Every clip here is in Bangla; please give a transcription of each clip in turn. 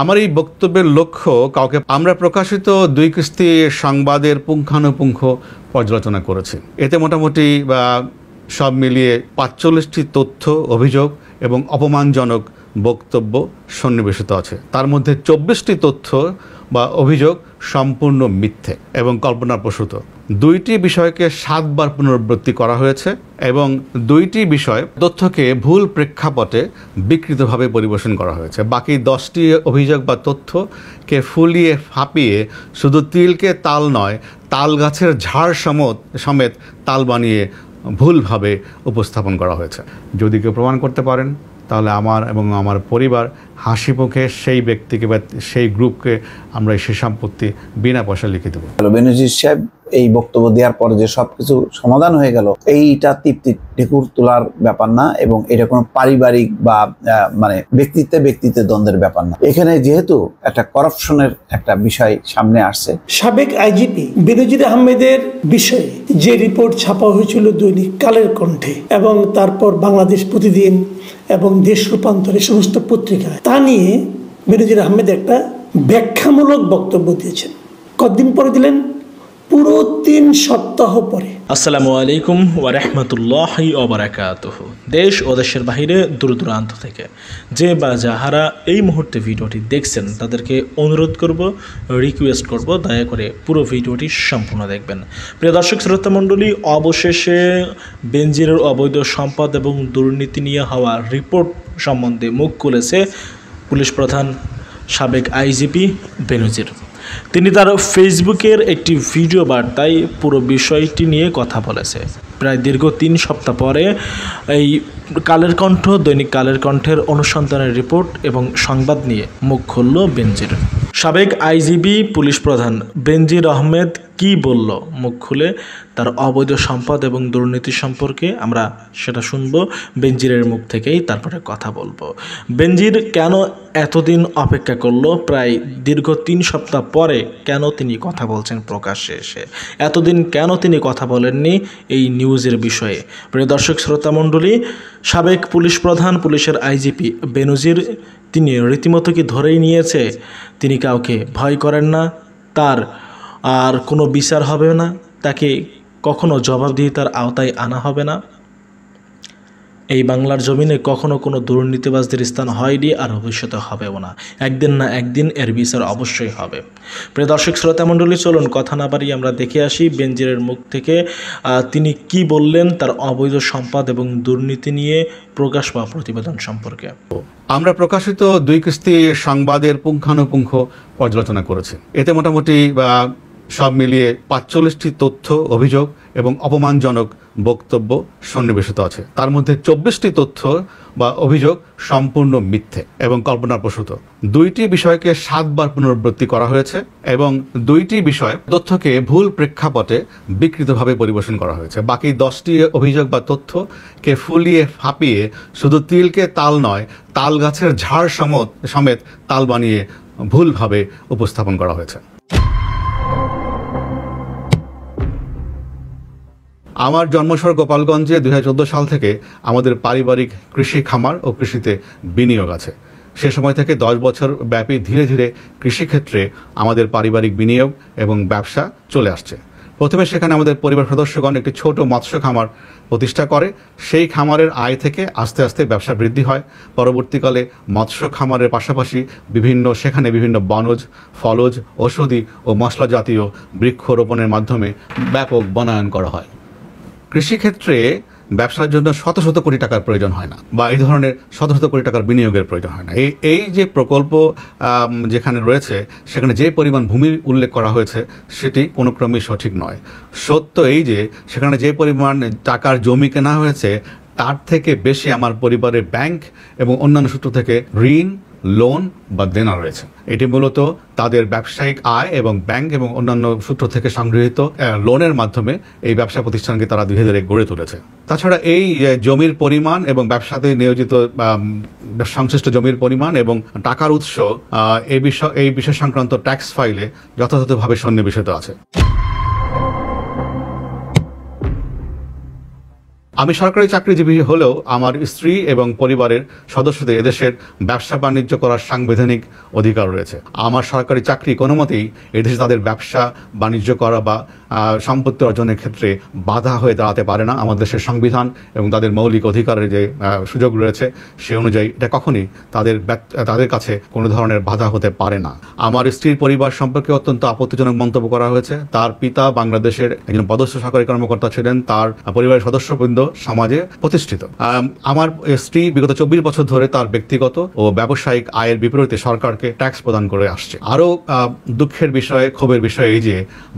আমার এই বক্তব্যের লক্ষ্য কাউকে আমরা প্রকাশিত 2 কিস্তি সংবাদের পুঙ্খানুপুঙ্খ পর্যালোচনা করেছি। এতে মোটামুটি সব মিলিয়ে 45টি তথ্য, অভিযোগ এবং অপমানজনক বক্তব্য সন্নিবেশিত আছে। তার মধ্যে 24টি তথ্য বা অভিযোগ সম্পূর্ণ মিথ্যে এবং কল্পনাপ্রসূত। 2টি বিষয়কে 7 বার পুনরাবৃত্তি করা হয়েছে এবং 2টি বিষয় তথ্যকে ভুল প্রেক্ষাপটে বিকৃতভাবে পরিবেশন করা হয়েছে। বাকি 10টি অভিযোগ বা তথ্যকে ফুলিয়ে ফাঁপিয়ে শুধু তিলকে তাল নয়, তাল গাছের ঝাড় সমেত তাল বানিয়ে ভুলভাবে উপস্থাপন করা হয়েছে। যদি কেউ প্রমাণ করতে পারেন তাহলে আমার এবং আমার পরিবার হাসি মুখে সেই ব্যক্তিকে বা সেই গ্রুপকে আমরা সেই সম্পত্তি বিনা পয়সা লিখে দেবো। বেনজির সাহেব এই বক্তব্য দেওয়ার পরে যে সবকিছু সমাধান হয়ে গেল, এইটা তৃপ্তি ঢেকুর তোলার ব্যাপার না এবং এটা কোনো পারিবারিক বা মানে ব্যক্তিত্বে দ্বন্দ্বের ব্যাপার না। এখানে যেহেতু একটা করাপশনের একটা বিষয় সামনে আসছে, সাবেক আইজিপি বেনজির আহমেদের বিষয়ে যে রিপোর্ট ছাপা হয়েছিল দৈনিক কালের কণ্ঠে এবং তারপর বাংলাদেশ প্রতিদিন এবং দেশ রূপান্তরের সমস্ত পত্রিকায়, তা নিয়ে বেনজির আহমেদ একটা ব্যাখ্যামূলক বক্তব্য দিয়েছেন। কতদিন পরে দিলেন? পুরো 3 সপ্তাহ পরে। আসসালামু আলাইকুম ওয়া রাহমাতুল্লাহি ওয়া বারাকাতুহু। দেশ ও দেশের বাইরে দূর দূরান্ত থেকে যে বা যাহারা এই মুহূর্তে ভিডিওটি দেখছেন তাদেরকে অনুরোধ করব, রিকোয়েস্ট করব, দয়া করে পুরো ভিডিওটি সম্পূর্ণ দেখবেন। প্রিয় দর্শক শ্রোতা মণ্ডলী, অবশেষে বেনজিরের অবৈধ সম্পদ এবং দুর্নীতি নিয়ে হওয়া রিপোর্ট সম্বন্ধে মুখ খুলেছে পুলিশ প্রধান সাবেক আইজিপি বেনজির। তিনি তার ফেসবুকের একটি ভিডিও বার্তায় পুরো বিষয়টি নিয়ে কথা বলেছে। প্রায় দীর্ঘ 3 সপ্তাহ পরে এই কালের কণ্ঠ, দৈনিক কালের কণ্ঠের অনুসন্ধানের রিপোর্ট এবং সংবাদ নিয়ে মুখ খুলল বেনজির। সাবেক আইজিপি পুলিশ প্রধান বেনজির আহমেদ কি বলল মুখ খুলে তার অবৈধ সম্পদ এবং দুর্নীতি সম্পর্কে, আমরা সেটা শুনবো বেনজিরের মুখ থেকেই, তারপরে কথা বলবো। বেনজির কেন এতদিন অপেক্ষা করলো? প্রায় দীর্ঘ 3 সপ্তাহ পরে কেন তিনি কথা বলছেন প্রকাশ্যে এসে? এতদিন কেন তিনি কথা বলেননি এই নিউজের বিষয়ে? প্রিয় দর্শক শ্রোতা মণ্ডলী, সাবেক পুলিশ প্রধান, পুলিশের আইজিপি বেনজির তিনি রীতিমতো কি ধরেই নিয়েছে তিনি কাউকে ভয় করেন না, তার আর কোনো বিচার হবে না, তাকে কখনো জবাবদিহিতার আওতায় আনা হবে না। এই বাংলার জমিনে কখনো কোনো দুর্নীতিবাজদের স্থান হয়নি আর ভবিষ্যতে হবেও না। একদিন না একদিন এর বিচার অবশ্যই হবে। প্রিয় দর্শক শ্রোতা মণ্ডলী, চলুন কথা না বাড়িয়ে আমরা দেখে আসি বেনজিরের মুখ থেকে তিনি কি বললেন তার অবৈধ সম্পদ এবং দুর্নীতি নিয়ে প্রকাশ পাওয়া প্রতিবেদন সম্পর্কে। আমরা প্রকাশিত 2 কিস্তি সংবাদের পুঙ্খানুপুঙ্খ পর্যালোচনা করেছি। এতে মোটামুটি সব মিলিয়ে 45টি তথ্য, অভিযোগ এবং অপমানজনক বক্তব্য সন্নিবেশিত আছে। তার মধ্যে 24টি তথ্য বা অভিযোগ সম্পূর্ণ মিথ্যে এবং কল্পনাপ্রসূত। 2টি বিষয়কে 7 বার পুনরাবৃত্তি করা হয়েছে এবং 2টি বিষয় তথ্যকে ভুল প্রেক্ষাপটে বিকৃতভাবে পরিবেশন করা হয়েছে। বাকি 10টি অভিযোগ বা তথ্যকে ফুলিয়ে ফাঁপিয়ে শুধু তিলকে তাল নয়, তাল গাছের ঝাড় সমেত তাল বানিয়ে ভুলভাবে উপস্থাপন করা হয়েছে। আমার জন্মশহর গোপালগঞ্জে 2014 সাল থেকে আমাদের পারিবারিক কৃষি খামার ও কৃষিতে বিনিয়োগ আছে। সে সময় থেকে 10 বছর ব্যাপী ধীরে ধীরে কৃষিক্ষেত্রে আমাদের পারিবারিক বিনিয়োগ এবং ব্যবসা চলে আসছে। প্রথমে সেখানে আমাদের পরিবার সদস্যগণ একটি ছোট মৎস্য খামার প্রতিষ্ঠা করে। সেই খামারের আয় থেকে আস্তে আস্তে ব্যবসা বৃদ্ধি হয়। পরবর্তীকালে মৎস্য খামারের পাশাপাশি সেখানে বিভিন্ন বনজ, ফলজ, ঔষধি ও মশলা জাতীয় বৃক্ষরোপণের মাধ্যমে ব্যাপক বনায়ন করা হয়। কৃষিক্ষেত্রে ব্যবসার জন্য শত শত কোটি টাকার প্রয়োজন হয় না, বা এই ধরনের শত শত কোটি টাকার বিনিয়োগের প্রয়োজন হয় না। এই যে প্রকল্প যেখানে রয়েছে সেখানে যে পরিমাণ ভূমির উল্লেখ করা হয়েছে সেটি কোনো ক্রমেই সঠিক নয়। সত্য এই যে সেখানে যে পরিমাণ টাকার জমি কেনা হয়েছে তার থেকে বেশি আমার পরিবারের ব্যাংক এবং অন্যান্য সূত্র থেকে ঋণ, লোন বা দেনা রয়েছে। এটি মূলত তাদের ব্যবসায়িক আয় এবং ব্যাংক এবং অন্যান্য সূত্র থেকে সংগৃহীত লোনের মাধ্যমে এই ব্যবসা প্রতিষ্ঠানকে তারা ধীরে ধীরে গড়ে তুলেছে। তাছাড়া এই জমির পরিমাণ এবং ব্যবসাতে নিয়োজিত সংশ্লিষ্ট জমির পরিমাণ এবং টাকার উৎস এই বিষয় সংক্রান্ত ট্যাক্স ফাইলে যথাযথভাবে সন্নিবেশিত আছে। আমি সরকারি চাকরিজীবী হলেও আমার স্ত্রী এবং পরিবারের সদস্যদের এদেশের ব্যবসা বাণিজ্য করার সাংবিধানিক অধিকার রয়েছে। আমার সরকারি চাকরি কোনো মতেই এদেশে তাদের ব্যবসা বাণিজ্য করা বা সম্পত্তি অর্জনের ক্ষেত্রে বাধা হয়ে দাঁড়াতে পারে না। আমাদের দেশের সংবিধান এবং তাদের মৌলিক অধিকারের যে সুযোগ রয়েছে সে অনুযায়ী এটা কখনই তাদের কাছে কোনো ধরনের বাধা হতে পারে না। আমার স্ত্রীর পরিবার সম্পর্কে অত্যন্ত আপত্তিজনক মন্তব্য করা হয়েছে। তার পিতা বাংলাদেশের একজন পদস্থ সরকারি কর্মকর্তা ছিলেন, তার পরিবারের সদস্যবৃন্দ সমাজে প্রতিষ্ঠিত। আমার স্ত্রী বিগত 24 বছর ধরে তার ব্যক্তিগত ও ব্যবসায়িক আয়ের বিপরীতে সরকারকে ট্যাক্স প্রদান করে আসছে। আরও দুঃখের বিষয়, ক্ষোভের বিষয় এই যে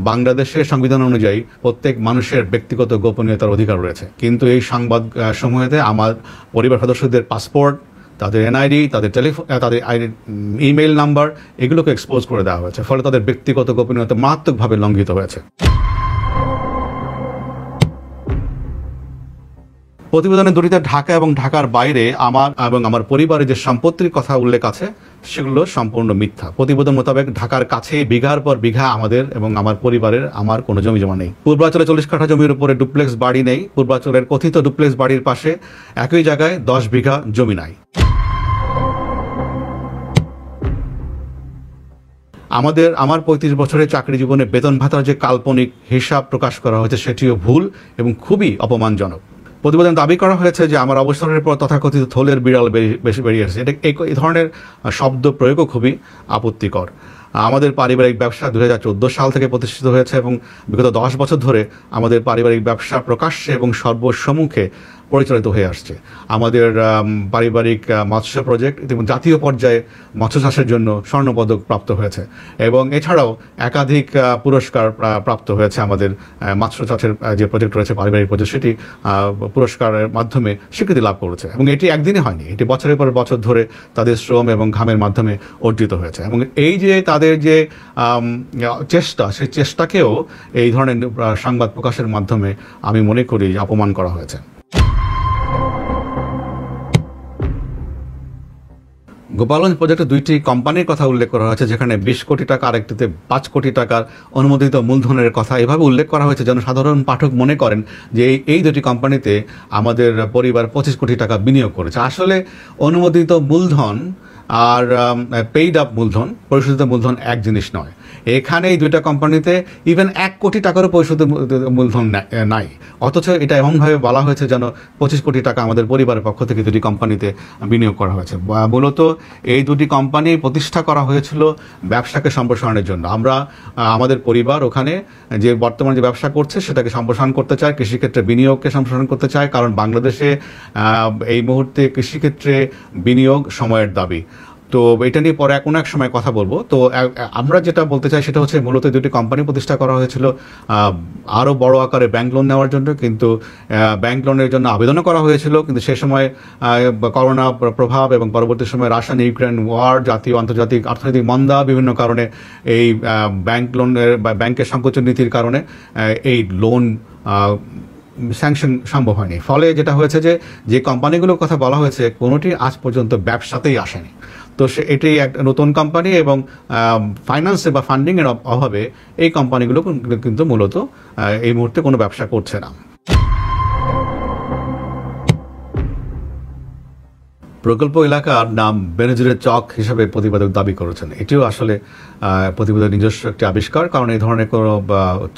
বাংলাদেশের সংবিধান অনুযায়ী প্রত্যেক মানুষের ব্যক্তিগত গোপনীয়তার অধিকার রয়েছে, কিন্তু এই সংবাদ সমূহেতে আমার পরিবার সদস্যদের পাসপোর্ট, তাদের এনআইডি, তাদের টেলিফোন, তাদের ইমেইল নাম্বার এগুলোকে এক্সপোজ করে দেওয়া হয়েছে, ফলে তাদের ব্যক্তিগত গোপনীয়তা মারাত্মকভাবে লঙ্ঘিত হয়েছে। প্রতিবেদনের দুটিতে ঢাকা এবং ঢাকার বাইরে আমার এবং আমার পরিবারের যে সম্পত্তির কথা উল্লেখ আছে সেগুলো সম্পূর্ণ মিথ্যা। প্রতিবেদন মোতাবেক ঢাকার কাছে বিঘার পর বিঘা আমাদের এবং আমার পরিবারের আমার কোনো জমি জমা নেই। পূর্বাঞ্চলে 40 কাঠা জমির উপরে ডুপ্লেক্স বাড়ি নেই। পূর্বাঞ্চলের কথিত ডুপ্লেক্স বাড়ির পাশে একই জায়গায় 10 বিঘা জমি নাই। আমার 35 বছরের চাকরি জীবনে বেতন ভাতার যে কাল্পনিক হিসাব প্রকাশ করা হয়েছে সেটিও ভুল এবং খুবই অপমানজনক। প্রতিবেদন দাবি করা হয়েছে যে আমার অবসরের পর তথাকথিত থলের বিড়াল বেশি বেরিয়ে আসছে। এটা এই ধরনের শব্দ প্রয়োগও খুবই আপত্তিকর। আমাদের পারিবারিক ব্যবসা 2014 সাল থেকে প্রতিষ্ঠিত হয়েছে এবং বিগত 10 বছর ধরে আমাদের পারিবারিক ব্যবসা প্রকাশ্যে এবং সর্বসম্মুখে পরিচালিত হয়ে আসছে। আমাদের পারিবারিক মৎস্য প্রজেক্ট ইতিমধ্যে জাতীয় পর্যায়ে মৎস্য চাষের জন্য স্বর্ণপদক প্রাপ্ত হয়েছে এবং এছাড়াও একাধিক পুরস্কার প্রাপ্ত হয়েছে। আমাদের মৎস্য চাষের যে প্রজেক্ট রয়েছে, পারিবারিক প্রজেক্ট, সেটি পুরস্কারের মাধ্যমে স্বীকৃতি লাভ করেছে এবং এটি একদিনে হয়নি, এটি বছরের পর বছর ধরে তাদের শ্রম এবং ঘামের মাধ্যমে অর্জিত হয়েছে। এবং এই যে তাদের যে চেষ্টা, সেই চেষ্টাকেও এই ধরনের সংবাদ প্রকাশের মাধ্যমে আমি মনে করি অপমান করা হয়েছে। গোপালগঞ্জ প্রজেক্টে 2টি কোম্পানির কথা উল্লেখ করা হয়েছে, যেখানে 20 কোটি টাকা, আরেকটিতে 5 কোটি টাকার অনুমোদিত মূলধনের কথা এভাবে উল্লেখ করা হয়েছে যেন সাধারণ পাঠক মনে করেন যে এই 2টি কোম্পানিতে আমাদের পরিবার 25 কোটি টাকা বিনিয়োগ করেছে। আসলে অনুমোদিত মূলধন আর পেইড আপ মূলধন, পরিশোধিত মূলধন এক জিনিস নয়। এখানে এই 2টা কোম্পানিতে ইভেন 1 কোটি টাকারও পরিশোধিত মূলধন নাই, অথচ এটা এমনভাবে বলা হয়েছে যেন 25 কোটি টাকা আমাদের পরিবারের পক্ষ থেকে 2টি কোম্পানিতে বিনিয়োগ করা হয়েছে। মূলত এই 2টি কোম্পানি প্রতিষ্ঠা করা হয়েছিল ব্যবসাকে সম্প্রসারণের জন্য। আমরা আমাদের পরিবার ওখানে যে বর্তমানে যে ব্যবসা করছে সেটাকে সম্প্রসারণ করতে চায়, কৃষিক্ষেত্রে বিনিয়োগকে সম্প্রসারণ করতে চায়, কারণ বাংলাদেশে এই মুহূর্তে কৃষিক্ষেত্রে বিনিয়োগ সময়ের দাবি। তো এটা নিয়ে পরে কোনো এক সময় কথা বলবো। তো আমরা যেটা বলতে চাই সেটা হচ্ছে মূলত 2টি কোম্পানি প্রতিষ্ঠা করা হয়েছিল আরও বড় আকারে ব্যাংক লোন নেওয়ার জন্য, কিন্তু ব্যাংক লোনের জন্য আবেদনও করা হয়েছিল, কিন্তু সে সময় করোনা প্রভাব এবং পরবর্তী সময় রাশিয়া ইউক্রেন ওয়ার, জাতীয় আন্তর্জাতিক অর্থনৈতিক মন্দা, বিভিন্ন কারণে এই ব্যাংক লোনের বা ব্যাংকের সংকোচন নীতির কারণে এই লোন স্যাংশন সম্ভব হয়নি। ফলে যেটা হয়েছে যে কোম্পানিগুলোর কথা বলা হয়েছে কোনোটি আজ পর্যন্ত ব্যবসাতেই আসেনি। তো এটি একটা নতুন কোম্পানি এবং ফাইন্যান্সে বা ফান্ডিংয়ের অভাবে এই কোম্পানিগুলো কিন্তু মূলত এই মুহূর্তে কোনো ব্যবসা করছে না। প্রকল্প এলাকার নাম বেনজিরের চক হিসেবে প্রতিবেদক দাবি করেছেন। এটিও আসলে প্রতিবেদক নিজস্ব একটি আবিষ্কার, কারণ এই ধরনের কোনো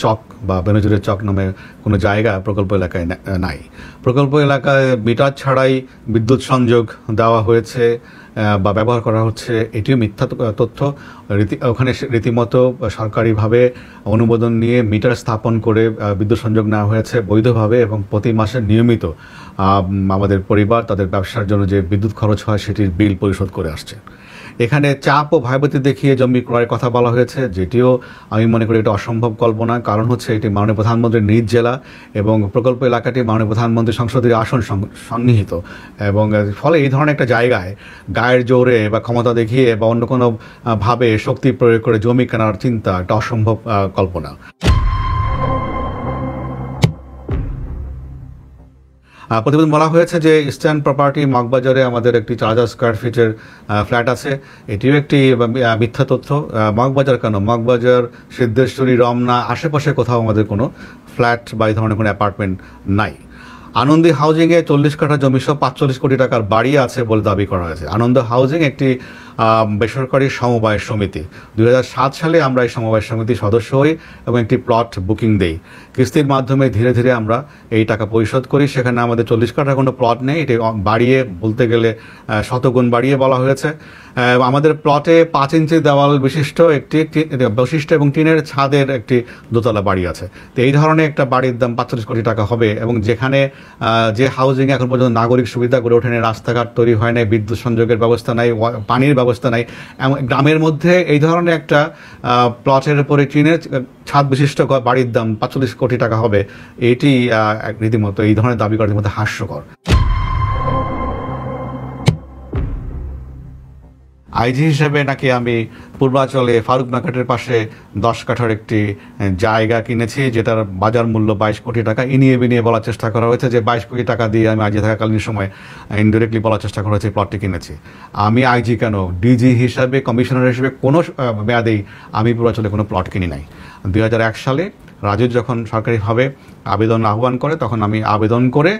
চক বা বেনজিরের চক নামে কোনো জায়গা প্রকল্প এলাকায় নাই। প্রকল্প এলাকায় মিটার ছাড়াই বিদ্যুৎ সংযোগ দেওয়া হয়েছে বা ব্যবহার করা হচ্ছে, এটিও মিথ্যা তথ্য। ওখানে রীতিমতো সরকারিভাবে অনুমোদন নিয়ে মিটার স্থাপন করে বিদ্যুৎ সংযোগ নেওয়া হয়েছে বৈধভাবে এবং প্রতি মাসে নিয়মিত আমাদের পরিবার তাদের ব্যবসার জন্য যে বিদ্যুৎ খরচ হয় সেটির বিল পরিশোধ করে আসছে। এখানে চাপ ও ভয়ভীতি দেখিয়ে জমি ক্রয়ের কথা বলা হয়েছে, যেটিও আমি মনে করি এটা অসম্ভব কল্পনা। কারণ হচ্ছে এটি মাননীয় প্রধানমন্ত্রীর নিজ জেলা এবং প্রকল্প এলাকাটি মাননীয় প্রধানমন্ত্রী সংসদীয় আসন সন্নিহিত, এবং ফলে এই ধরনের একটা জায়গায় গায়ের জোরে বা ক্ষমতা দেখিয়ে বা অন্য কোনো ভাবে শক্তি প্রয়োগ করে জমি কেনার চিন্তা একটা অসম্ভব কল্পনা। প্রতিবেদন বলা হয়েছে যে ইস্টার্ন প্রপার্টি মগবাজারে আমাদের একটি 4000 স্কোয়ার ফিটের ফ্ল্যাট আছে, এটিও একটি মিথ্যা তথ্য। মগবাজার কেন, মগবাজার, সিদ্ধেশ্বরী, রমনা, আশেপাশে কোথাও আমাদের কোনো ফ্ল্যাট বা এই ধরনের কোনো অ্যাপার্টমেন্ট নাই। আনন্দী হাউজিংয়ে 40 কাঠা জমি সহ 45 কোটি টাকার বাড়ি আছে বলে দাবি করা হয়েছে। আনন্দ হাউজিং একটি বেসরকারি সমবায় সমিতি। 2007 সালে আমরা এই সমবায় সমিতির সদস্য হই এবং একটি প্লট বুকিং দেই। কিস্তির মাধ্যমে ধীরে ধীরে আমরা এই টাকা পরিশোধ করি। সেখানে আমাদের 40 কাঠা কোনো প্লট নেই, এটি বাড়িয়ে বলতে গেলে শতগুণ বাড়িয়ে বলা হয়েছে। আমাদের প্লটে 5 ইঞ্চি দেওয়াল বিশিষ্ট একটি বৈশিষ্ট্য এবং টিনের ছাদের একটি দোতলা বাড়ি আছে। তো এই ধরনের একটা বাড়ির দাম 45 কোটি টাকা হবে এবং যেখানে যে হাউজিং এখন পর্যন্ত নাগরিক সুবিধা গড়ে ওঠেনি, রাস্তাঘাট তৈরি হয় নাই, বিদ্যুৎ সংযোগের ব্যবস্থা নাই, পানির ব্যবস্থা নাই, গ্রামের মধ্যে এই ধরনের একটা প্লটের উপরে টিনের ছাদ বিশিষ্ট বাড়ির দাম 45 কোটি টাকা হবে, এটি রীতিমতো এই ধরনের দাবি করার মধ্যে হাস্যকর। আইজি হিসেবে নাকি আমি পূর্বাঞ্চলে ফারুক মার্কেটের পাশে 10 কাঠার একটি জায়গা কিনেছি, যেটার বাজার মূল্য 22 কোটি টাকা। ইনিয়ে বিনিয়ে বলার চেষ্টা করা হয়েছে যে 22 কোটি টাকা দিয়ে আমি আইজি থাকাকালীন সময় ইনডিরেক্টলি বলার চেষ্টা করা হয়েছে প্লটটি কিনেছি। আমি আইজি কেন, ডিজি হিসাবে, কমিশনার হিসেবে কোনো মেয়াদেই আমি পূর্বাঞ্চলে কোনো প্লট কিনি নাই। 2001 সালে রাজু যখন সরকারিভাবে আবেদন আহ্বান করে, তখন আমি আবেদন করে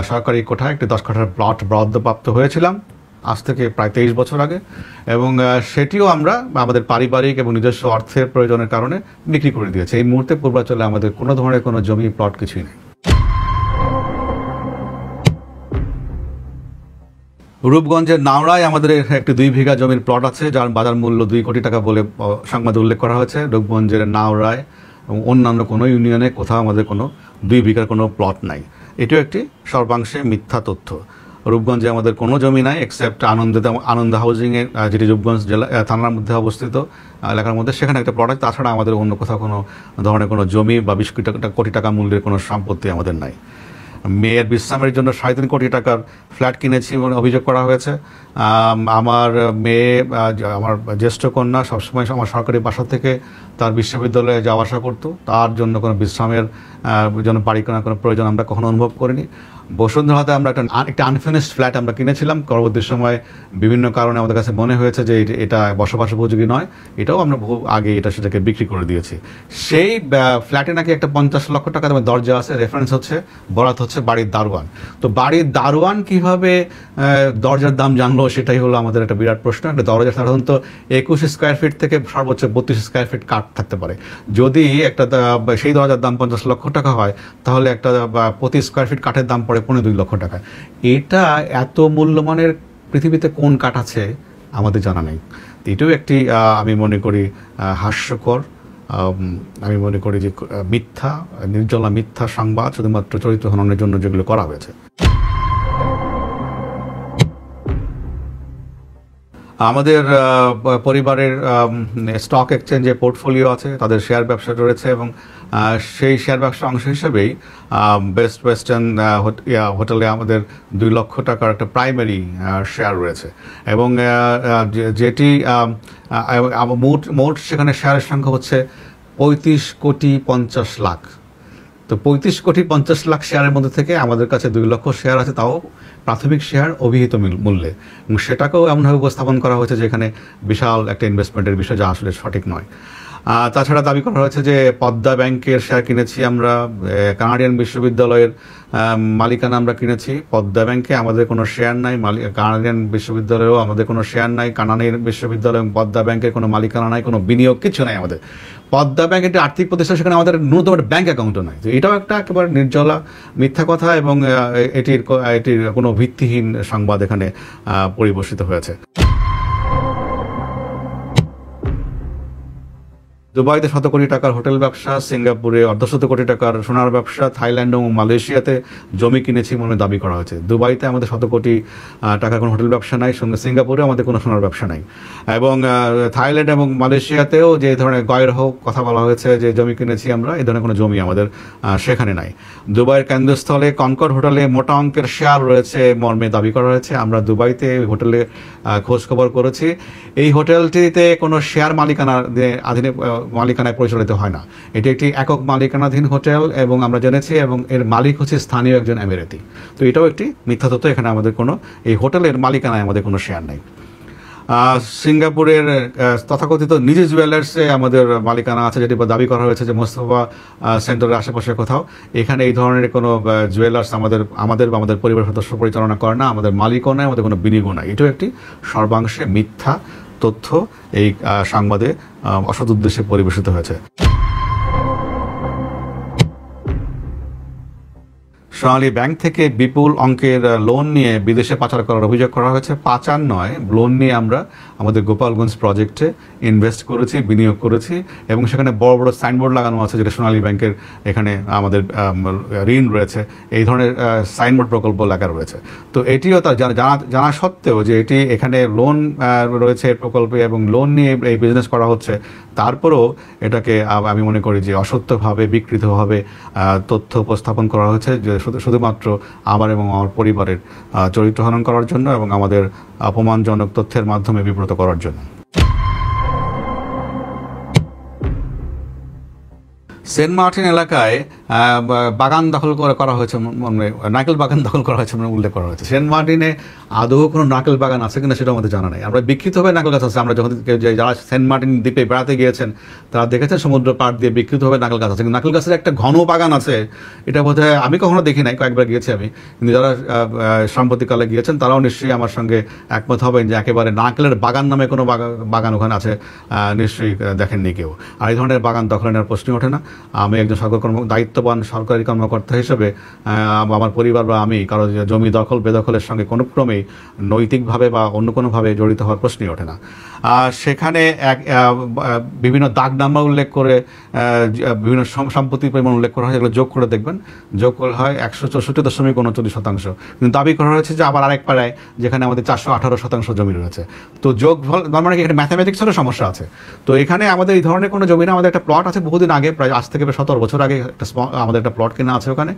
সরকারি কোঠায় একটি 10 কাঠার প্লট বরাদ্দপ্রাপ্ত হয়েছিলাম, আজ থেকে প্রায় 23 বছর আগে। এবং সেটিও আমরা আমাদের পারিবারিক এবং নিজস্ব অর্থের প্রয়োজনের কারণে বিক্রি করে দিয়েছি। এই মুহূর্তে পূর্বাঞ্চলে আমাদের কোনো ধরনের কোনো জমি প্লট কিছুই নেই। রূপগঞ্জের নাওড়ায় আমাদের একটি 2 বিঘা জমির প্লট আছে, যার বাজার মূল্য 2 কোটি টাকা বলে সংবাদে উল্লেখ করা হয়েছে। রূপগঞ্জের নাওড়ায় এবং অন্যান্য কোনো ইউনিয়নে কোথাও আমাদের কোনো 2 বিঘার কোনো প্লট নাই। এটিও একটি সর্বাংশে মিথ্যা তথ্য। রূপগঞ্জে আমাদের কোনো জমি নাই এক্সেপ্ট আনন্দ হাউজিংয়ে, যেটি রূপগঞ্জ জেলা থানার মধ্যে অবস্থিত এলাকার মধ্যে, সেখানে একটা প্লট। তাছাড়া আমাদের অন্য কোথাও কোনো ধরনের কোনো জমি বা 20 কোটি টাকা মূল্যের কোনো সম্পত্তি আমাদের নাই। মেয়ের বিশ্রামের জন্য 3.5 কোটি টাকার ফ্ল্যাট কিনেছি বলে অভিযোগ করা হয়েছে। আমার মেয়ে, আমার জ্যেষ্ঠ কন্যা সবসময় আমার সরকারি বাসা থেকে তার বিশ্ববিদ্যালয়ে যাওয়া আসা করতো, তার জন্য কোনো বিশ্রামের জন্য বাড়ি কেনার কোনো প্রয়োজন আমরা কখনো অনুভব করিনি। বসুন্ধরাতে আমরা একটা আনফিনিশড ফ্ল্যাট আমরা কিনেছিলাম, পরবর্তী সময় বিভিন্ন কারণে আমাদের কাছে মনে হয়েছে যে এটা বসবাস উপযোগী নয়, এটাও আমরা বহু আগে সেটাকে বিক্রি করে দিয়েছি। সেই ফ্ল্যাটে নাকি একটা 50 লক্ষ টাকা দামের দরজা আছে, রেফারেন্স হচ্ছে, বরাত হচ্ছে বাড়ির দারোয়ান। তো বাড়ির দারোয়ান কিভাবে দরজার দাম জানলো, সেটাই হলো আমাদের একটা বিরাট প্রশ্ন। একটা দরজা সাধারণত 21 স্কোয়ার ফিট থেকে সর্বোচ্চ 32 স্কোয়ার ফিট কাঠ থাকতে পারে। যদি একটা সেই দরজার দাম 50 লক্ষ টাকা হয়, তাহলে একটা প্রতি স্কোয়ার ফিট কাঠের দাম পড়ে 2.5 লক্ষ টাকা। এটা এত মূল্যমানের পৃথিবীতে কোন কাঠ আছে আমাদের জানা নেই। এটাও একটি আমি মনে করি হাস্যকর, আমি মনে করি যে মিথ্যা, নির্জলা মিথ্যা সংবাদ, শুধুমাত্র চরিত্র হননের জন্য যেগুলো করা হয়েছে। আমাদের পরিবারের স্টক এক্সচেঞ্জে পোর্টফোলিও আছে, তাদের শেয়ার ব্যবসা রয়েছে এবং সেই শেয়ার ব্যবসার অংশ হিসেবেই বেস্ট ওয়েস্টার্ন হোটেলে আমাদের 2 লক্ষ টাকার একটা প্রাইমারি শেয়ার রয়েছে এবং যেটি মোট সেখানে শেয়ারের সংখ্যা হচ্ছে 35 কোটি 50 লাখ। তো 35 কোটি 50 লাখ শেয়ারের মধ্যে থেকে আমাদের কাছে 2 লক্ষ শেয়ার আছে, তাও প্রাথমিক শেয়ার অভিহিত মূল্যে, এবং সেটাকেও এমনভাবে উপস্থাপন করা হয়েছে যে এখানে বিশাল একটা ইনভেস্টমেন্টের বিষয়, যা আসলে সঠিক নয়। তাছাড়া দাবি করা হয়েছে যে পদ্মা ব্যাংকের শেয়ার কিনেছি আমরা, কানাডিয়ান বিশ্ববিদ্যালয়ের মালিকানা আমরা কিনেছি। পদ্মা ব্যাংকে আমাদের কোনো শেয়ার নাই, কানাডিয়ান বিশ্ববিদ্যালয়েও আমাদের কোনো শেয়ার নাই, কানাডিয়ান বিশ্ববিদ্যালয় এবং পদ্মা ব্যাংকের কোনো মালিকানা নাই, কোনো বিনিয়োগ কিছু নাই আমাদের। পদ্মা ব্যাংক একটি আর্থিক প্রতিষ্ঠান, সেখানে আমাদের ন্যূনতম ব্যাংক অ্যাকাউন্টও নাই। তো এটাও একটা একেবারে নির্জলা মিথ্যা কথা এবং এটির কোনো ভিত্তিহীন সংবাদ এখানে পরিবেশিত হয়েছে। দুবাইতে 100 কোটি টাকার হোটেল ব্যবসা, সিঙ্গাপুরে 1.5 কোটি টাকার সোনার ব্যবসা, থাইল্যান্ড এবং মালয়েশিয়াতে জমি কিনেছি মনে দাবি করা হয়েছে। দুবাইতে আমাদের 100 কোটি টাকার কোনো হোটেল ব্যবসা নাই, সঙ্গে সিঙ্গাপুরে আমাদের কোনো সোনার ব্যবসা নাই এবং থাইল্যান্ড এবং মালয়েশিয়াতেও যে ধরনের গয়রহ কথা বলা হয়েছে যে জমি কিনেছি আমরা, এই ধরনের কোনো জমি আমাদের সেখানে নাই। দুবাইয়ের কেন্দ্রস্থলে কনকর্ড হোটেলে মোটা অঙ্কের শেয়ার রয়েছে মর্মে দাবি করা হয়েছে। আমরা দুবাইতে হোটেলে খোঁজ খবর করেছি, এই হোটেলটিতে কোনো শেয়ার মালিকানায় পরিচালিত হয় না। এটি একটি একক মালিকানাধীন হোটেল এবং আমরা জেনেছি, এবং এর মালিক হচ্ছে স্থানীয় একজন আমিরাতি। তো এটাও একটি মিথ্যা তথ্য, এখানে আমাদের কোনো এই হোটেলের মালিকানায় আমাদের কোনো শেয়ার নেই। সিঙ্গাপুরের তথাকথিত নিজে জুয়েলার্সে আমাদের মালিকানা আছে, যেটি দাবি করা হয়েছে যে মোস্তফা সেন্টারের আশেপাশে কোথাও। এখানে এই ধরনের কোনো জুয়েলার্স আমাদের বা আমাদের পরিবার সদস্য পরিচালনা করে না, আমাদের মালিকও নয়, আমাদের কোনো বিনিয়োগ নাই। এটাও একটি সর্বাংশে মিথ্যা তথ্য এই সংবাদে অসৎ উদ্দেশ্যে পরিবেশিত হয়েছে। সোনালী ব্যাংক থেকে বিপুল অঙ্কের লোন নিয়ে বিদেশে পাচার করার অভিযোগ করা হয়েছে। পাচার নয়, লোন নিয়ে আমরা আমাদের গোপালগঞ্জ প্রজেক্টে ইনভেস্ট করেছি, বিনিয়োগ করেছি, এবং সেখানে বড় বড় সাইনবোর্ড লাগানো আছে যেটা সোনালী ব্যাংকের এখানে আমাদের ঋণ রয়েছে, এই ধরনের সাইনবোর্ড প্রকল্প লেখা রয়েছে। তো এটিও তার জানা সত্ত্বেও যে এটি এখানে লোন রয়েছে প্রকল্পে এবং লোন নিয়ে এই বিজনেস করা হচ্ছে, তারপরেও এটাকে আমি মনে করি যে অসত্যভাবে বিকৃতভাবে তথ্য উপস্থাপন করা হয়েছে, যে শুধুমাত্র আমার এবং আমার পরিবারের চরিত্র হনন করার জন্য এবং আমাদের অপমানজনক তথ্যের মাধ্যমে বিব্রত করার জন্য। সেন্ট মার্টিন এলাকায় বাগান দখল করা হয়েছে, নারকেল বাগান দখল করা হয়েছে উল্লেখ করা হয়েছে। সেন্ট মার্টিনে আদৌ কোনো নারকেল বাগান আছে কিনা সেটা আমাদের জানা নেই। আমরা বিক্ষিপ্তভাবে নারকেল গাছ আছে, আমরা যখন যারা সেন্ট মার্টিন দ্বীপে বেড়াতে গিয়েছেন তারা দেখেছেন সমুদ্র পাড় দিয়ে বিক্ষিপ্তভাবে নারকেল গাছ আছে, কিন্তু নারকেল গাছের একটা ঘন বাগান আছে এটা বোধহয় আমি কখনো দেখি নাই, কয়েকবার গিয়েছি আমি, কিন্তু যারা সাম্প্রতিককালে গিয়েছেন তারাও নিশ্চয়ই আমার সঙ্গে একমত হবেন যে একেবারে নারকেলের বাগান নামে কোনো বাগান ওখানে আছে নিশ্চয়ই দেখেননি কেউ। আর এই ধরনের বাগান দখল নেওয়ার প্রশ্নই ওঠে না। আমি একজন দায়িত্ববান সরকারি কর্মকর্তা হিসেবে আমার পরিবার বা আমি কারো জমি দখল বেদখলের সঙ্গে কোনো ক্রমেই নৈতিকভাবে বা অন্য কোনোভাবে জড়িত হওয়ার প্রশ্নই ওঠে না। সেখানে বিভিন্ন দাগ নাম্বার উল্লেখ করে বিভিন্ন সম্পত্তির পরিমাণ উল্লেখ করা হয়, যেগুলো যোগ করে দেখবেন, যোগ করা হয় 164.39%, কিন্তু দাবি করা হয়েছে যে আবার আরেক পাড়ায় যেখানে আমাদের 418% জমি রয়েছে। তো যোগ মানে কি এখানে ম্যাথামেটিক্সেরও সমস্যা আছে। তো এখানে আমাদের এই ধরনের কোনো জমি না, আমাদের একটা প্লট আছে বহুদিন আগে, প্রায় আজ থেকে 17 বছর আগে আমাদের একটা প্লট কেনা আছে ওখানে।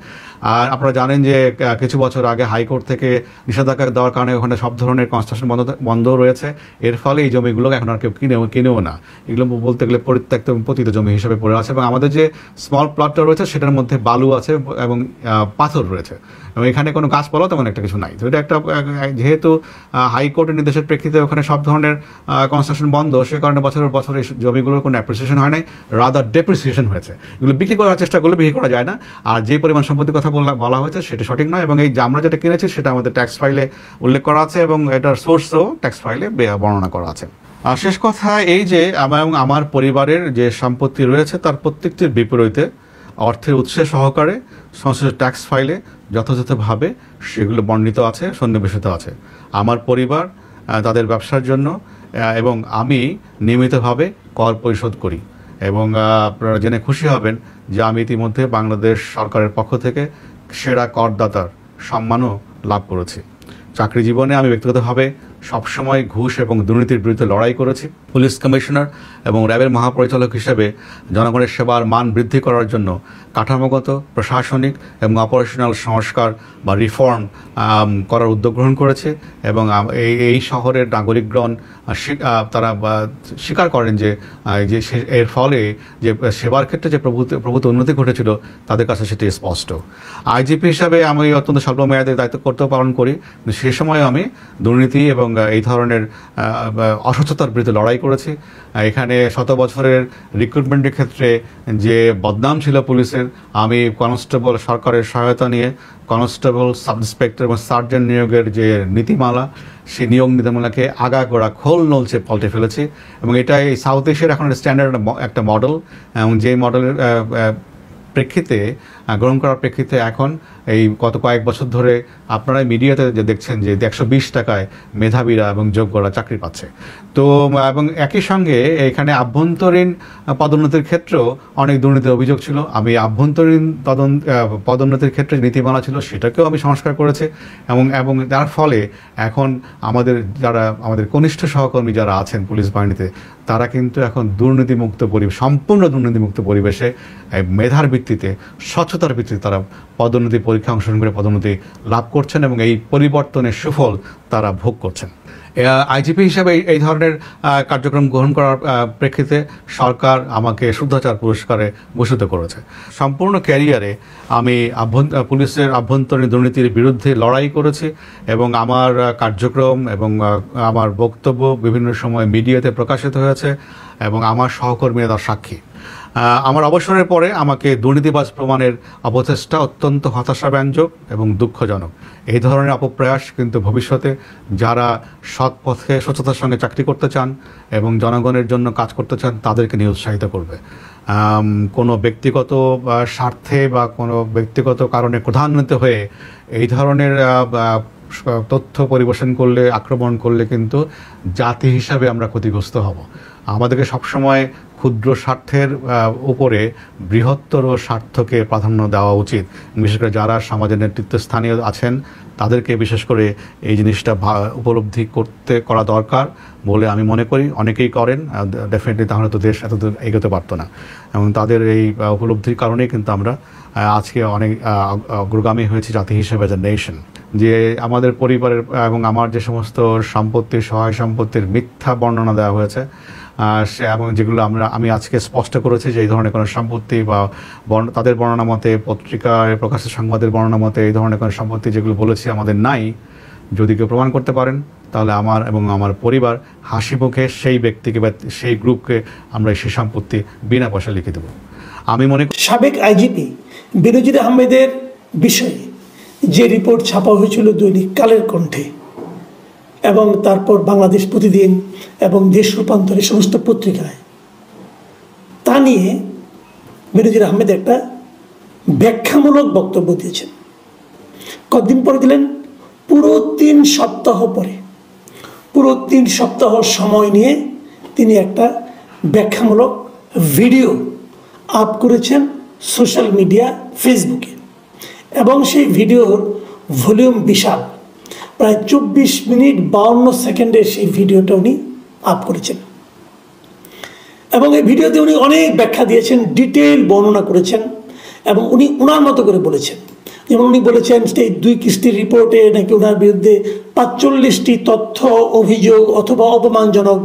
আর আপনারা জানেন যে কিছু বছর আগে হাইকোর্ট থেকে নিষেধাজ্ঞা দেওয়ার কারণে ওখানে সব ধরনের কনস্ট্রাকশন বন্ধ রয়েছে। এর ফলে এই জমিগুলো এখন আর কেউ কিনেও না, এগুলো বলতে গেলে পরিত্যক্ত এবং পতিত জমি হিসেবে পড়ে আছে। এবং আমাদের যে স্মল প্লটটা রয়েছে সেটার মধ্যে বালু আছে এবং পাথর রয়েছে, এবং এখানে কোনো গাছপালাও তেমন একটা কিছু নাই। তো এটা একটা, যেহেতু হাইকোর্টের নির্দেশের প্রেক্ষিতে ওখানে সব ধরনের কনস্ট্রাকশন বন্ধ, সে কারণে বছরের বছর এই জমিগুলোর কোনো অ্যাপ্রিসিয়েশন হয় নাই, রাদার ডেপ্রিসিয়েশন হয়েছে। এগুলো বিক্রি করার চেষ্টা করলে বিক্রি করা যায় না, আর যে পরিমাণ সম্পত্তির কথা বলা হয়েছে সেটা সঠিক নয়। এবং এই আমরা যেটা কিনেছি সেটা আমাদের ট্যাক্স ফাইলে উল্লেখ করা আছে এবং এটার সোর্সও ট্যাক্স ফাইলে বর্ণনা করা আছে। আর শেষ কথা এই যে আমার পরিবারের যে সম্পত্তি রয়েছে তার প্রত্যেকটির বিপরীতে অর্থের উৎসে সহকারে সংশ্লিষ্ট ট্যাক্স ফাইলে যথাযথভাবে সেগুলো বর্ণিত আছে, সন্নিবেশিত আছে। আমার পরিবার তাদের ব্যবসার জন্য এবং আমি নিয়মিতভাবে কর পরিশোধ করি, এবং আপনারা জেনে খুশি হবেন যে আমি ইতিমধ্যে বাংলাদেশ সরকারের পক্ষ থেকে সেরা করদাতার সম্মানও লাভ করেছি। চাকরি জীবনে আমি ব্যক্তিগতভাবে সবসময় ঘুষ এবং দুর্নীতির বিরুদ্ধে লড়াই করেছি। পুলিশ কমিশনার এবং র্যাবের মহাপরিচালক হিসেবে জনগণের সেবার মান বৃদ্ধি করার জন্য কাঠামোগত, প্রশাসনিক এবং অপারেশনাল সংস্কার বা রিফর্ম করার উদ্যোগ গ্রহণ করেছে। এবং এই শহরের নাগরিকগণ তারা স্বীকার করেন যে এর ফলে যে সেবার ক্ষেত্রে যে প্রভূত উন্নতি ঘটেছিল তাদের কাছে সেটি স্পষ্ট। আইজিপি হিসাবে আমি অত্যন্ত স্বল্প মেয়াদে দায়িত্ব কর্তব্য পালন করি, সে সময় আমি দুর্নীতি এবং এই ধরনের অস্বচ্ছতার বিরুদ্ধে লড়াই করেছি। এখানে 100 বছরের রিক্রুটমেন্টের ক্ষেত্রে যে বদনাম ছিল পুলিশের, আমি কনস্টেবল সরকারের সহায়তা নিয়ে কনস্টেবল, সাব ইন্সপেক্টর এবং সার্জেন্ট নিয়োগের যে নীতিমালা, সেই নিয়োগ নীতিমালাকে আগাগোড়া খোল নলচে পাল্টে ফেলেছি। এবং এটা এই সাউথ এশিয়ার এখন স্ট্যান্ডার্ড একটা মডেল, এবং যে মডেলের প্রেক্ষিতে গ্রহণ করার প্রেক্ষিতে এখন এই গত কয়েক বছর ধরে আপনারা মিডিয়াতে যে দেখছেন যে 120 টাকায় মেধাবীরা এবং যোগ্যরা চাকরি পাচ্ছে। তো এবং একই সঙ্গে এখানে আভ্যন্তরীণ পদোন্নতির ক্ষেত্রেও অনেক দুর্নীতির অভিযোগ ছিল। আমি আভ্যন্তরীণ পদোন্নতির ক্ষেত্রে নীতিমালা ছিল সেটাকেও আমি সংস্কার করেছি, এবং তার ফলে এখন আমাদের কনিষ্ঠ সহকর্মী যারা আছেন পুলিশ বাহিনীতে তারা কিন্তু এখন সম্পূর্ণ দুর্নীতিমুক্ত পরিবেশে মেধার ভিত্তিতে, স্বচ্ছতার ভিত্তিতে তারা পদোন্নতি পরীক্ষা অংশগ্রহণ করে পদোন্নতি লাভ করছেন এবং এই পরিবর্তনের সুফল তারা ভোগ করছেন। আইজিপি হিসাবে এই ধরনের কার্যক্রম গ্রহণ করার প্রেক্ষিতে সরকার আমাকে শুদ্ধাচার পুরস্কারে ভূষিত করেছে। সম্পূর্ণ ক্যারিয়ারে আমি পুলিশের আভ্যন্তরীণ দুর্নীতির বিরুদ্ধে লড়াই করেছি এবং আমার কার্যক্রম এবং আমার বক্তব্য বিভিন্ন সময় মিডিয়াতে প্রকাশিত হয়েছে এবং আমার সহকর্মীরা তার সাক্ষী। আমার অবসরের পরে আমাকে দুর্নীতিবাজ প্রমাণের অপচেষ্টা অত্যন্ত হতাশাব্যঞ্জক এবং দুঃখজনক। এই ধরনের অপপ্রয়াস কিন্তু ভবিষ্যতে যারা সৎ পথে স্বচ্ছতার সঙ্গে চাকরি করতে চান এবং জনগণের জন্য কাজ করতে চান তাদেরকে নিরুৎসাহিত করবে। কোনো ব্যক্তিগত স্বার্থে বা কোনো ব্যক্তিগত কারণে ক্রধান্বিত হয়ে এই ধরনের তথ্য পরিবেশন করলে, আক্রমণ করলে কিন্তু জাতি হিসাবে আমরা ক্ষতিগ্রস্ত হব। আমাদেরকে সবসময় ক্ষুদ্র স্বার্থের উপরে বৃহত্তর স্বার্থকে প্রাধান্য দেওয়া উচিত। বিশেষ করে যারা সমাজের নেতৃত্বস্থানীয় আছেন তাদেরকে বিশেষ করে এই জিনিসটা উপলব্ধি করা দরকার বলে আমি মনে করি। অনেকেই করেন, ডেফিনেটলি তাহলে তো দেশ এতদূর এগোতে পারতো না। এবং তাদের এই উপলব্ধির কারণেই কিন্তু আমরা আজকে অনেক অগ্রগামী হয়েছি জাতি হিসেবে, এজ এ নেশন। যে আমাদের পরিবারের এবং আমার যে সমস্ত সম্পত্তির, সহায় সম্পত্তির মিথ্যা বর্ণনা দেওয়া হয়েছে এবং যেগুলো আমি আজকে স্পষ্ট করেছি যে এই ধরনের কোনো সম্পত্তি বা তাদের বর্ণনা মতে, পত্রিকায় প্রকাশিত সংবাদের বর্ণনা মতে এই ধরনের কোনো সম্পত্তি যেগুলো বলেছি আমাদের নাই, যদি কেউ প্রমাণ করতে পারেন তাহলে আমার এবং আমার পরিবার হাসি মুখে সেই ব্যক্তিকে বা সেই গ্রুপকে আমরা সেই সম্পত্তি বিনা পয়সা লিখে দেবো। আমি মনে করি সাবেক আইজিপি বেনজির আহমেদের বিষয়ে যে রিপোর্ট ছাপা হয়েছিল দৈনিক কালের কণ্ঠে এবং তারপর বাংলাদেশ প্রতিদিন এবং দেশ রূপান্তরের সমস্ত পত্রিকায়, তা নিয়ে বেনজির আহমেদ একটা ব্যাখ্যামূলক বক্তব্য দিয়েছেন। কতদিন পরে দিলেন? পুরো 3 সপ্তাহ পরে, পুরো 3 সপ্তাহ সময় নিয়ে তিনি একটা ব্যাখ্যামূলক ভিডিও আপ করেছেন সোশ্যাল মিডিয়া, ফেসবুকে। এবং সেই ভিডিওর ভলিউম বিশাল, প্রায় 24 মিনিট 52 সেকেন্ডের সেই ভিডিওটা উনি আপ করেছেন। এবং এই ভিডিওতে উনি অনেক ব্যাখ্যা দিয়েছেন, ডিটেল বর্ণনা করেছেন এবং উনি ওনার মতো করে বলেছেন। যেমন উনি বলেছেন এই 2 কিস্তির রিপোর্টে নাকি ওনার বিরুদ্ধে 45টি তথ্য, অভিযোগ অথবা অপমানজনক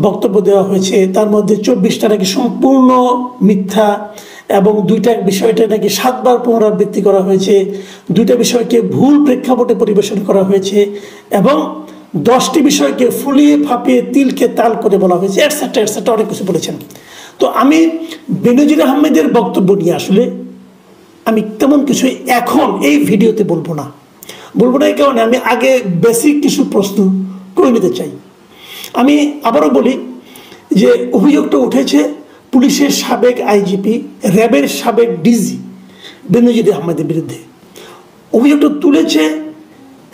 বক্তব্য দেওয়া হয়েছে, তার মধ্যে 24টা নাকি সম্পূর্ণ মিথ্যা এবং 2টা বিষয়টা নাকি 7 বার পুনরাবৃত্তি করা হয়েছে, 2টা বিষয়কে ভুল প্রেক্ষাপটে পরিবেশন করা হয়েছে এবং 10টি বিষয়কে ফুলিয়ে ফাঁপিয়ে তিলকে তাল করে বলা হয়েছে, এটসেট্রা এটসেট্রা অনেক কিছু বলেছেন। তো আমি বেনজির আহমেদের বক্তব্য নিয়ে আসলে আমি তেমন কিছু এখন এই ভিডিওতে বলবো না। এই কারণে আমি আগে বেসিক কিছু প্রশ্ন করে নিতে চাই। আমি আবারও বলি যে অভিযোগটা উঠেছে পুলিশের সাবেক আইজিপি, র্যাবের সাবেক ডিজি বেনজির আহমেদের বিরুদ্ধে। অভিযোগটা তুলেছে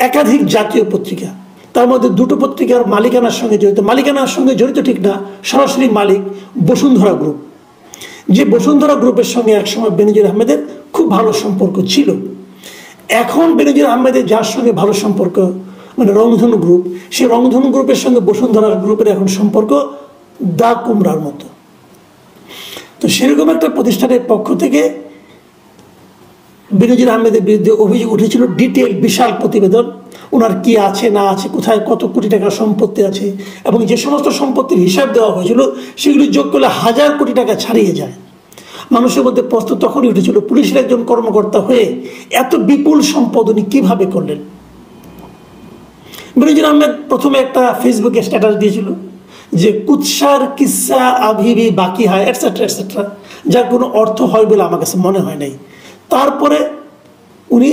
একাধিক জাতীয় পত্রিকা, তার মধ্যে 2টো পত্রিকার মালিকানার সঙ্গে জড়িত, মালিকানার সঙ্গে জড়িত ঠিক না, সরাসরি মালিক বসুন্ধরা গ্রুপ। যে বসুন্ধরা গ্রুপের সঙ্গে একসময় বেনজির আহমেদের খুব ভালো সম্পর্ক ছিল। এখন বেনজির আহমেদের যার সঙ্গে ভালো সম্পর্ক মানে রংধনু গ্রুপ, সেই রংধনু গ্রুপের সঙ্গে বসুন্ধরা গ্রুপের এখন সম্পর্ক দা কুমড়ার মতো। তো সেরকম একটা প্রতিষ্ঠানের পক্ষ থেকে বেনজির আহমেদের বিরুদ্ধে অভিযোগ উঠেছিল, ডিটেল বিশাল প্রতিবেদন, ওনার কি আছে না আছে, কোথায় কত কোটি টাকার সম্পত্তি আছে এবং যে সমস্ত সম্পত্তির হিসাব দেওয়া হয়েছিল সেগুলি যোগ করলে 1000 কোটি টাকা ছাড়িয়ে যায়। মানুষের মধ্যে প্রশ্ন তখনই উঠেছিল, পুলিশের একজন কর্মকর্তা হয়ে এত বিপুল সম্পদ উনি কীভাবে করলেন? বেনজির আহমেদ প্রথমে একটা ফেসবুকে স্ট্যাটাস দিয়েছিল যে কুৎসার কিসা আভিবি বাকি হয় এটসেট্রা এটসেট্রা, যার কোনো অর্থ হয় বলে আমার কাছে মনে হয় নাই। তারপরে উনি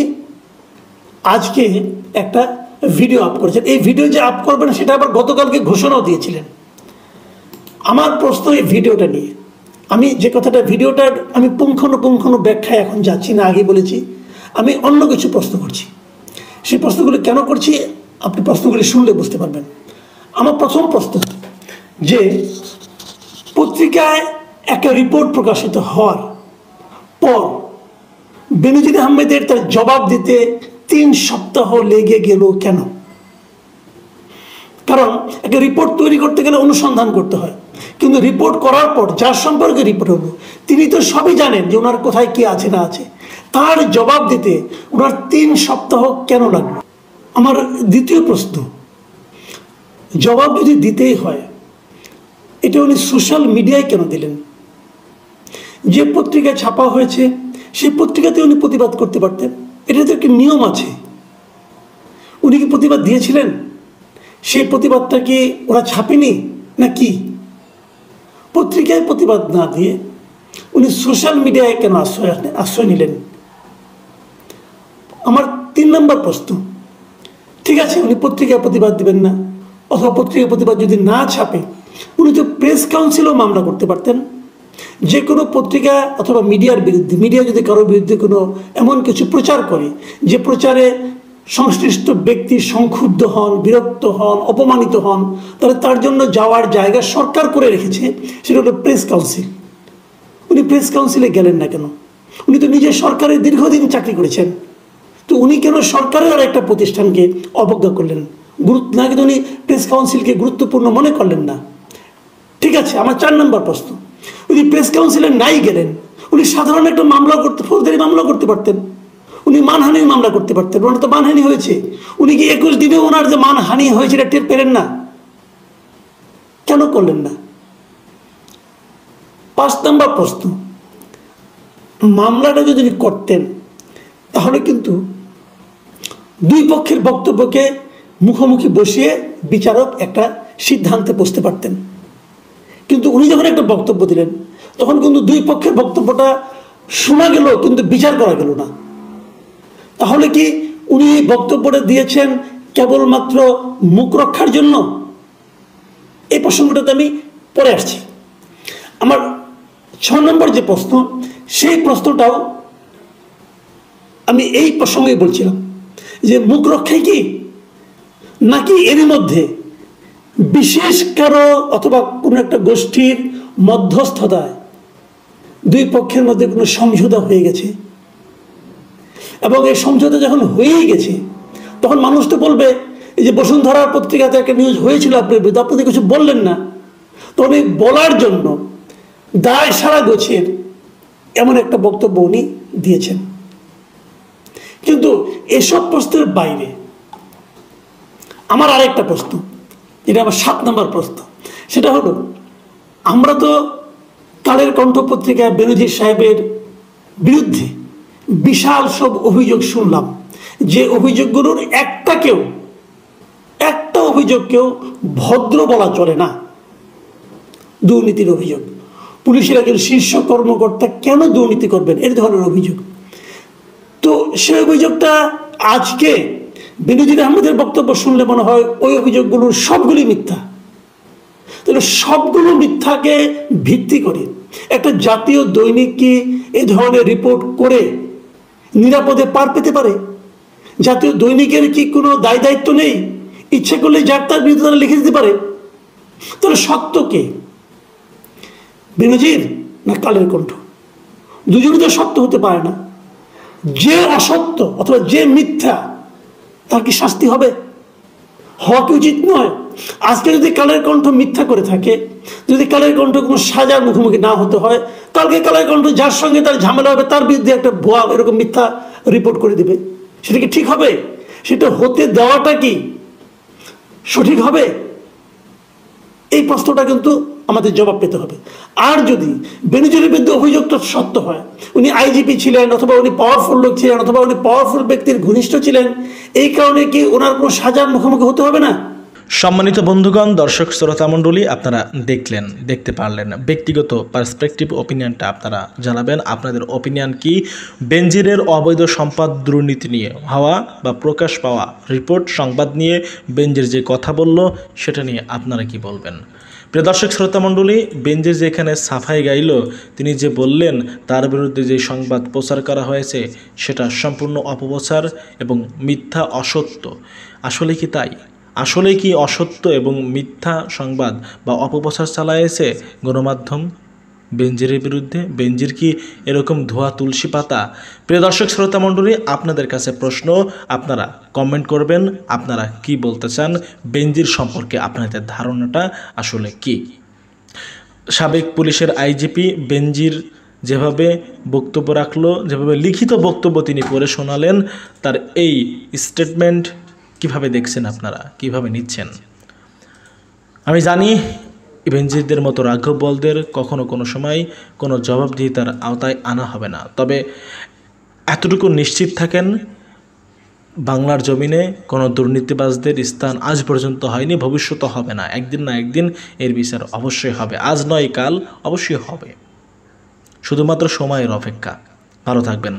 আজকে একটা ভিডিও আপ করেছেন। এই ভিডিও যে আপ করবেন সেটা আবার গতকালকে ঘোষণাও দিয়েছিলেন। আমার প্রশ্ন এই ভিডিওটা নিয়ে, আমি যে কথাটা ভিডিওটার আমি পুঙ্খানুপুঙ্খানু ব্যাখ্যায় এখন যাচ্ছি না, আগে বলেছি আমি অন্য কিছু প্রশ্ন করছি। সেই প্রশ্নগুলি কেন করছি আপনি প্রশ্নগুলি শুনলে বুঝতে পারবেন। আমার প্রথম প্রশ্ন যে পত্রিকায় একটা রিপোর্ট প্রকাশিত হওয়ার পর বেনজির আহমেদের তার জবাব দিতে 3 সপ্তাহ লেগে গেল কেন? কারণ একটা রিপোর্ট তৈরি করতে গেলে অনুসন্ধান করতে হয়, কিন্তু রিপোর্ট করার পর যার সম্পর্কে রিপোর্ট হলো তিনি তো সবই জানেন যে ওনার কোথায় কি আছে না আছে, তার জবাব দিতে ওনার 3 সপ্তাহ কেন লাগলো? আমার দ্বিতীয় প্রশ্ন, জবাব যদি দিতেই হয়, এটা উনি সোশ্যাল মিডিয়ায় কেন দিলেন? যে পত্রিকায় ছাপা হয়েছে সেই পত্রিকাতে উনি প্রতিবাদ করতে পারতেন, এটা তো একটা নিয়ম আছে। উনি কি প্রতিবাদ দিয়েছিলেন? সেই প্রতিবাদটা কি ওরা ছাপেনি না কি? পত্রিকায় প্রতিবাদ না দিয়ে উনি সোশ্যাল মিডিয়ায় কেন আশ্রয় নিলেন? আমার 3 নম্বর প্রশ্ন, ঠিক আছে উনি পত্রিকায় প্রতিবাদ দিবেন না, অথবা পত্রিকায় প্রতিবাদ যদি না ছাপে, উনি তো প্রেস কাউন্সিলেও মামলা করতে পারতেন। যে কোনো পত্রিকা অথবা মিডিয়ার বিরুদ্ধে, মিডিয়া যদি কারোর বিরুদ্ধে কোনো এমন কিছু প্রচার করে যে প্রচারে সংশ্লিষ্ট ব্যক্তি সংক্ষুব্ধ হন, বিরক্ত হন, অপমানিত হন, তাহলে তার জন্য যাওয়ার জায়গা সরকার করে রেখেছে, সেটা হলো প্রেস কাউন্সিল। উনি প্রেস কাউন্সিলে গেলেন না কেন? উনি তো নিজে সরকারে দীর্ঘদিন চাকরি করেছেন, তো উনি কেন সরকারের আর একটা প্রতিষ্ঠানকে অবজ্ঞা করলেন? না, কিন্তু উনি প্রেস কাউন্সিলকে গুরুত্বপূর্ণ মনে করলেন না। ঠিক আছে, আমার 4 নম্বর প্রশ্ন, উনি প্রেস কাউন্সিলে নাই গেলেন, উনি সাধারণ একটা মামলা করতে, ফৌজদারি মামলা করতে পারতেন, উনি মানহানির মামলা করতে পারতেন। ওনার তো মানহানি হয়েছে, উনি কি 21 দিনে ওনার যে মানহানি হয়েছে এটা টের পেলেন না? কেন করলেন না? 5 নম্বর প্রশ্ন, মামলাটা যদি করতেন তাহলে কিন্তু 2 পক্ষের বক্তব্যকে মুখোমুখি বসিয়ে বিচারক একটা সিদ্ধান্তে বসতে পারতেন। কিন্তু উনি যখন একটা বক্তব্য দিলেন তখন কিন্তু 2 পক্ষের বক্তব্যটা শোনা গেল কিন্তু বিচার করা গেল না। তাহলে কি উনি এই বক্তব্যটা দিয়েছেন কেবলমাত্র মুখ রক্ষার জন্য? এই প্রসঙ্গটাতে আমি পরে আসছি। আমার 6 নম্বর যে প্রশ্ন, সেই প্রশ্নটাও আমি এই প্রসঙ্গে বলছিলাম যে মুখ রক্ষায় কি, নাকি এর মধ্যে বিশেষ কারো অথবা কোনো একটা গোষ্ঠীর মধ্যস্থতায় 2 পক্ষের মধ্যে কোনো সমঝোতা হয়ে গেছে, এবং এই সমঝোতা যখন হয়েই গেছে তখন মানুষ তো বলবে, এই যে বসুন্ধরার পত্রিকাতে একটা নিউজ হয়েছিল আপনার বিরুদ্ধে, আপনি কিছু বললেন না, তখন এই বলার জন্য দায় সারা গোছের এমন একটা বক্তব্য উনি দিয়েছেন। কিন্তু এসব প্রশ্নের বাইরে আমার আরেকটা প্রশ্ন, এটা আমার 7 নম্বর প্রশ্ন, সেটা হলো, আমরা তো কালের কণ্ঠ পত্রিকায় বেনজির সাহেবের বিরুদ্ধে বিশাল সব অভিযোগ শুনলাম, যে অভিযোগগুলোর একটা অভিযোগকেও ভদ্র বলা চলে না। দুর্নীতির অভিযোগ, পুলিশের একজন শীর্ষ কর্মকর্তা কেন দুর্নীতি করবেন, এই ধরনের অভিযোগ। তো সেই অভিযোগটা আজকে বেনজির আহমেদের বক্তব্য শুনলে মনে হয় ওই অভিযোগগুলোর সবগুলি মিথ্যা। তাহলে সবগুলো মিথ্যাকে ভিত্তি করে একটা জাতীয় দৈনিক কি এ ধরনের রিপোর্ট করে নিরাপদে পার পেতে পারে? জাতীয় দৈনিকের কি কোনো দায় দায়িত্ব নেই? ইচ্ছে করলে যার তার বিরুদ্ধে তারা লিখে দিতে পারে। তাহলে সত্য কে, বেনজির না কালের কণ্ঠ? দুজনই তো সত্য হতে পারে না। যে অসত্য অথবা যে মিথ্যা, তার কি শাস্তি হবে? হওয়া কি উচিত নয়? আজকে যদি কালের কণ্ঠ মিথ্যা করে থাকে, যদি কালের কণ্ঠ কোনো সাজার মুখোমুখি না হতে হয়, কালকে কালের কণ্ঠ যার সঙ্গে তার ঝামেলা হবে তার বিরুদ্ধে একটা ভুয়া এরকম মিথ্যা রিপোর্ট করে দিবে, সেটা কি ঠিক হবে? সেটা হতে দেওয়াটা কি সঠিক হবে? এই প্রশ্নটা কিন্তু আমাদের জবাব পেতে হবে। আর যদি বেনজিরের বিরুদ্ধে অভিযোগটা সত্য হয়, উনি আইজিপি ছিলেন, অথবা উনি পাওয়ারফুল লোক ছিলেন, অথবা উনি পাওয়ারফুল ব্যক্তির ঘনিষ্ঠ ছিলেন, এই কারণে কি ওনার কোনো সাজার মুখোমুখি হতে হবে না? সম্মানিত বন্ধুগণ, দর্শক শ্রোতা মণ্ডলী, আপনারা দেখতে পারলেন ব্যক্তিগত পার্সপেক্টিভ ওপিনিয়নটা আপনারা জানাবেন। আপনাদের ওপিনিয়ন কি বেনজিরের অবৈধ সম্পদ দুর্নীতি নিয়ে হওয়া বা প্রকাশ পাওয়া রিপোর্ট সংবাদ নিয়ে বেনজির যে কথা বলল সেটা নিয়ে আপনারা কি বলবেন? প্রিয় দর্শক শ্রোতা মণ্ডলী, বেনজির যেখানে সাফাই গাইল, তিনি যে বললেন তার বিরুদ্ধে যে সংবাদ প্রচার করা হয়েছে সেটা সম্পূর্ণ অপপ্রচার এবং মিথ্যা, অসত্য। আসলে কি তাই? আসলে কি অসত্য এবং মিথ্যা সংবাদ বা অপপ্রচার চালাইছে গণমাধ্যম বেনজিরের বিরুদ্ধে? বেনজির কি এরকম ধোয়া তুলসী পাতা? প্রিয় দর্শক শ্রোতা মণ্ডলী, আপনাদের কাছে প্রশ্ন, আপনারা কমেন্ট করবেন, আপনারা কি বলতে চান বেনজির সম্পর্কে, আপনাদের ধারণাটা আসলে কি? সাবেক পুলিশের আইজিপি বেনজির যেভাবে বক্তব্য রাখলো, যেভাবে লিখিত বক্তব্য তিনি পড়ে শোনালেন, তার এই স্টেটমেন্ট কিভাবে দেখছেন আপনারা, কিভাবে নিচ্ছেন? আমি জানি ইভেঞ্জিদের মতো রাঘব বলদের কখনো কোনো সময় কোনো জবাবদিহিতার আওতায় আনা হবে না, তবে এতটুকু নিশ্চিত থাকেন বাংলার জমিনে কোনো দুর্নীতিবাজদের স্থান আজ পর্যন্ত হয়নি, ভবিষ্যতে হবে না। একদিন না একদিন এর বিচার অবশ্যই হবে, আজ নয় কাল অবশ্যই হবে, শুধুমাত্র সময়ের অপেক্ষা। ভালো থাকবেন।